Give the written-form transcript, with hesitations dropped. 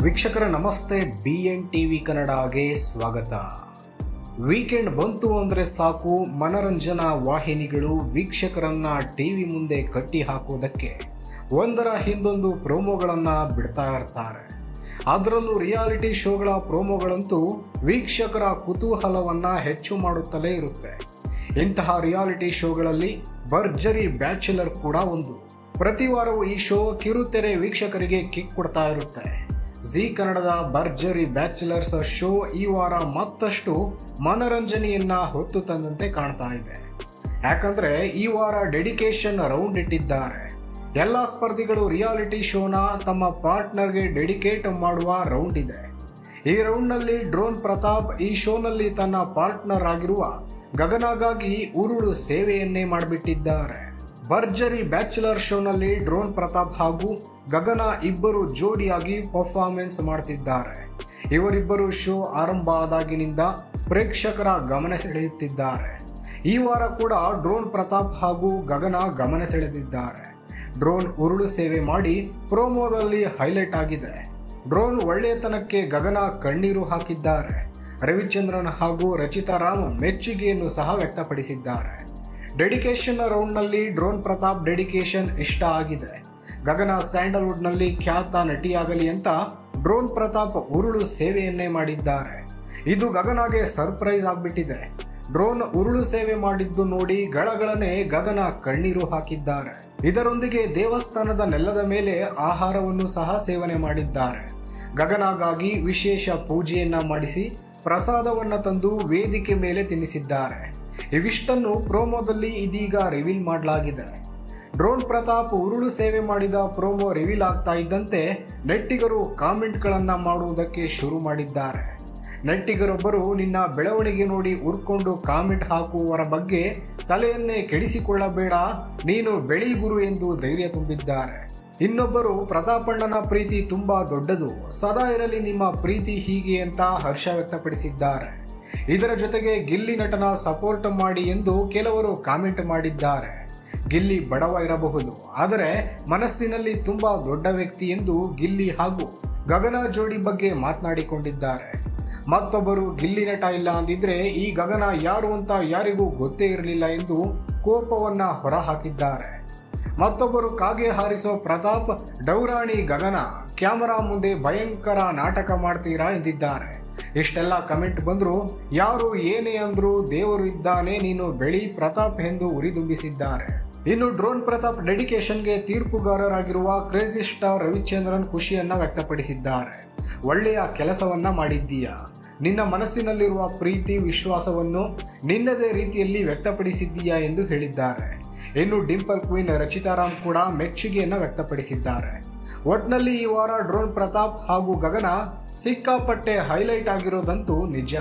ವೀಕ್ಷಕರ ನಮಸ್ತೆ, BN TV ಕನ್ನಡಗೆ ಸ್ವಾಗತ. ವೀಕೆಂಡ್ ಬಂತು ಅಂದರೆ ಸಾಕು, ಮನರಂಜನಾ ವಾಹಿನಿಗಳು ವೀಕ್ಷಕರನ್ನ ಟಿವಿ ಮುಂದೆ ಕಟ್ಟಿ ಹಾಕೋದಕ್ಕೆ ಒಂದರ ಹಿಂದೊಂದು ಪ್ರೋಮೋಗಳನ್ನು ಬಿಡ್ತಾ ಇರ್ತಾರೆ. ಅದರಲ್ಲೂ ರಿಯಾಲಿಟಿ ಶೋಗಳ ಪ್ರೋಮೋಗಳಂತೂ ವೀಕ್ಷಕರ ಕುತೂಹಲವನ್ನು ಹೆಚ್ಚು ಮಾಡುತ್ತಲೇ ಇರುತ್ತೆ. ಇಂತಹ ರಿಯಾಲಿಟಿ ಶೋಗಳಲ್ಲಿ ಭರ್ಜರಿ ಬ್ಯಾಚುಲರ್ ಕೂಡ ಒಂದು. ಪ್ರತಿ ವಾರವೂ ಈ ಶೋ ಕಿರುತೆರೆ ವೀಕ್ಷಕರಿಗೆ ಕಿಕ್ ಕೊಡ್ತಾ ಇರುತ್ತೆ. ಜಿ ಕನ್ನಡದ ಭರ್ಜರಿ ಬ್ಯಾಚುಲರ್ಸ್ ಶೋ ಈ ವಾರ ಮತ್ತಷ್ಟು ಮನರಂಜನೆಯನ್ನ ಹೊತ್ತು ತಂದಂತೆ ಕಾಣ್ತಾ ಇದೆ. ಯಾಕಂದ್ರೆ ಈ ವಾರ ಡೆಡಿಕೇಶನ್ ರೌಂಡ್ ಇಟ್ಟಿದ್ದಾರೆ. ಎಲ್ಲ ಸ್ಪರ್ಧಿಗಳು ರಿಯಾಲಿಟಿ ಶೋನ ತಮ್ಮ ಪಾರ್ಟ್ನರ್ಗೆ ಡೆಡಿಕೇಟ್ ಮಾಡುವ ರೌಂಡ್ ಇದೆ. ಈ ರೌಂಡ್ನಲ್ಲಿ ಡ್ರೋನ್ ಪ್ರತಾಪ್ ಈ ಶೋನಲ್ಲಿ ತನ್ನ ಪಾರ್ಟ್ನರ್ ಆಗಿರುವ ಗಗನಗಾಗಿ ಉರುಳು ಸೇವೆಯನ್ನೇ ಮಾಡಿಬಿಟ್ಟಿದ್ದಾರೆ. ಭರ್ಜರಿ ಬ್ಯಾಚುಲರ್ ಶೋನಲ್ಲಿ ಡ್ರೋನ್ ಪ್ರತಾಪ್ ಹಾಗೂ ಗಗನ ಇಬ್ಬರು ಜೋಡಿಯಾಗಿ ಪರ್ಫಾರ್ಮೆನ್ಸ್ ಮಾಡ್ತಿದ್ದಾರೆ. ಇವರಿಬ್ಬರು ಶೋ ಆರಂಭ ಆದಾಗಿನಿಂದ ಪ್ರೇಕ್ಷಕರ ಗಮನ ಸೆಳೆಯುತ್ತಿದ್ದಾರೆ. ಈ ವಾರ ಕೂಡ ಡ್ರೋನ್ ಪ್ರತಾಪ್ ಹಾಗೂ ಗಗನ ಗಮನ ಸೆಳೆದಿದ್ದಾರೆ. ಡ್ರೋನ್ ಉರುಳು ಸೇವೆ ಮಾಡಿ ಪ್ರೋಮೋದಲ್ಲಿ ಹೈಲೈಟ್ ಆಗಿದೆ. ಡ್ರೋನ್ ಒಳ್ಳೆಯತನಕ್ಕೆ ಗಗನ ಕಣ್ಣೀರು ಹಾಕಿದ್ದಾರೆ. ರವಿಚಂದ್ರನ್ ಹಾಗೂ ರಚಿತಾ ರಾಮ್ ಮೆಚ್ಚುಗೆಯನ್ನು ಸಹ ವ್ಯಕ್ತಪಡಿಸಿದ್ದಾರೆ. ಡೆಡಿಕೇಶನ್ ರೌಂಡ್ನಲ್ಲಿ ಡ್ರೋನ್ ಪ್ರತಾಪ್ ಡೆಡಿಕೇಶನ್ ಇಷ್ಟ ಆಗಿದೆ. ಗಗನ ಸ್ಯಾಂಡಲ್ವುಡ್ನಲ್ಲಿ ಖ್ಯಾತ ನಟಿಯಾಗಲಿ ಅಂತ ಡ್ರೋನ್ ಪ್ರತಾಪ್ ಉರುಳು ಸೇವೆಯನ್ನೇ ಮಾಡಿದ್ದಾರೆ. ಇದು ಗಗನಗೆ ಸರ್ಪ್ರೈಸ್ ಆಗಿಬಿಟ್ಟಿದೆ. ಡ್ರೋನ್ ಉರುಳು ಸೇವೆ ಮಾಡಿದ್ದು ನೋಡಿ ಗಳಗಳನೆ ಗಗನ ಕಣ್ಣೀರು ಹಾಕಿದ್ದಾರೆ. ಇದರೊಂದಿಗೆ ದೇವಸ್ಥಾನದ ನೆಲದ ಮೇಲೆ ಆಹಾರವನ್ನು ಸಹ ಸೇವನೆ ಮಾಡಿದ್ದಾರೆ. ಗಗನಗಾಗಿ ವಿಶೇಷ ಪೂಜೆಯನ್ನ ಮಾಡಿಸಿ ಪ್ರಸಾದವನ್ನ ತಂದು ವೇದಿಕೆ ಮೇಲೆ ತಿನ್ನಿಸಿದ್ದಾರೆ. ಇವಿಷ್ಟನ್ನು ಪ್ರೋಮೋದಲ್ಲಿ ಇದೀಗ ರಿವೀಲ್ ಮಾಡಲಾಗಿದೆ. ಡ್ರೋನ್ ಪ್ರತಾಪ್ ಉರುಳು ಸೇವೆ ಮಾಡಿದ ಪ್ರೋಮೋ ರಿವೀಲ್ ಆಗ್ತಾ ಇದ್ದಂತೆ ನೆಟ್ಟಿಗರು ಕಾಮೆಂಟ್ಗಳನ್ನು ಮಾಡುವುದಕ್ಕೆ ಶುರು ಮಾಡಿದ್ದಾರೆ. ನೆಟ್ಟಿಗರೊಬ್ಬರು ನಿನ್ನ ಬೆಳವಣಿಗೆ ನೋಡಿ ಉರ್ಕೊಂಡು ಕಾಮೆಂಟ್ ಹಾಕುವವರ ಬಗ್ಗೆ ತಲೆಯನ್ನೇ ಕೆಡಿಸಿಕೊಳ್ಳಬೇಡ, ನೀನು ಬೆಳಿ ಗುರು ಎಂದು ಧೈರ್ಯ ತುಂಬಿದ್ದಾರೆ. ಇನ್ನೊಬ್ಬರು ಪ್ರತಾಪಣ್ಣನ ಪ್ರೀತಿ ತುಂಬಾ ದೊಡ್ಡದು, ಸದಾ ಇರಲಿ ನಿಮ್ಮ ಪ್ರೀತಿ ಹೀಗೆ ಅಂತ ಹರ್ಷ ವ್ಯಕ್ತಪಡಿಸಿದ್ದಾರೆ. ಇದರ ಜೊತೆಗೆ ಗಿಲ್ಲಿ ನಟನ ಸಪೋರ್ಟ್ ಮಾಡಿ ಎಂದು ಕೆಲವರು ಕಾಮೆಂಟ್ ಮಾಡಿದ್ದಾರೆ. ಗಿಲ್ಲಿ ಬಡವ ಇರಬಹುದು, ಆದರೆ ಮನಸ್ಸಿನಲ್ಲಿ ತುಂಬಾ ದೊಡ್ಡ ವ್ಯಕ್ತಿ ಎಂದು ಗಿಲ್ಲಿ ಹಾಗೂ ಗಗನ ಜೋಡಿ ಬಗ್ಗೆ ಮಾತನಾಡಿಕೊಂಡಿದ್ದಾರೆ. ಮತ್ತೊಬ್ಬರು ಗಿಲ್ಲಿ ನಟ ಇಲ್ಲ ಅಂದಿದ್ರೆ ಈ ಗಗನ ಯಾರು ಅಂತ ಯಾರಿಗೂ ಗೊತ್ತೇ ಇರಲಿಲ್ಲ ಎಂದು ಕೋಪವನ್ನ ಹೊರಹಾಕಿದ್ದಾರೆ. ಮತ್ತೊಬ್ಬರು ಕಾಗೆ ಹಾರಿಸೋ ಪ್ರತಾಪ್ ಡೌರಾಣಿ ಗಗನ ಕ್ಯಾಮರಾ ಮುಂದೆ ಭಯಂಕರ ನಾಟಕ ಮಾಡ್ತೀರಾ ಎಂದಿದ್ದಾರೆ. ಇಷ್ಟೆಲ್ಲ ಕಮೆಂಟ್ ಬಂದ್ರು ಯಾರು ಏನೇ ಅಂದ್ರು ದೇವರು ಇದ್ದಾನೆ, ನೀನು ಬೆಳಿ ಪ್ರತಾಪ್ ಎಂದು ಉರಿದುಂಬಿಸಿದ್ದಾರೆ. ಇನ್ನು ಡ್ರೋನ್ ಪ್ರತಾಪ್ ಡೆಡಿಕೇಶನ್ಗೆ ತೀರ್ಪುಗಾರರಾಗಿರುವ ಕ್ರೇಜಿ ಸ್ಟಾರ್ ರವಿಚಂದ್ರನ್ ಖುಷಿಯನ್ನ ವ್ಯಕ್ತಪಡಿಸಿದ್ದಾರೆ. ಒಳ್ಳೆಯ ಕೆಲಸವನ್ನ ಮಾಡಿದ್ದೀಯಾ, ನಿನ್ನ ಮನಸ್ಸಿನಲ್ಲಿರುವ ಪ್ರೀತಿ ವಿಶ್ವಾಸವನ್ನು ನಿನ್ನದೇ ರೀತಿಯಲ್ಲಿ ವ್ಯಕ್ತಪಡಿಸಿದ್ದೀಯಾ ಎಂದು ಹೇಳಿದ್ದಾರೆ. ಇನ್ನು ಡಿಂಪಲ್ ಕ್ವೀನ್ ರಚಿತಾ ರಾಮ್ ಕೂಡ ಮೆಚ್ಚುಗೆಯನ್ನ ವ್ಯಕ್ತಪಡಿಸಿದ್ದಾರೆ. ಒಟ್ನಲ್ಲಿ ಈ ವಾರ ಡ್ರೋನ್ ಪ್ರತಾಪ್ ಹಾಗೂ ಗಗನ ಸಿಕ್ಕಾಪಟ್ಟೆ ಹೈಲೈಟ್ ಆಗಿರೋದಂತೂ ನಿಜ.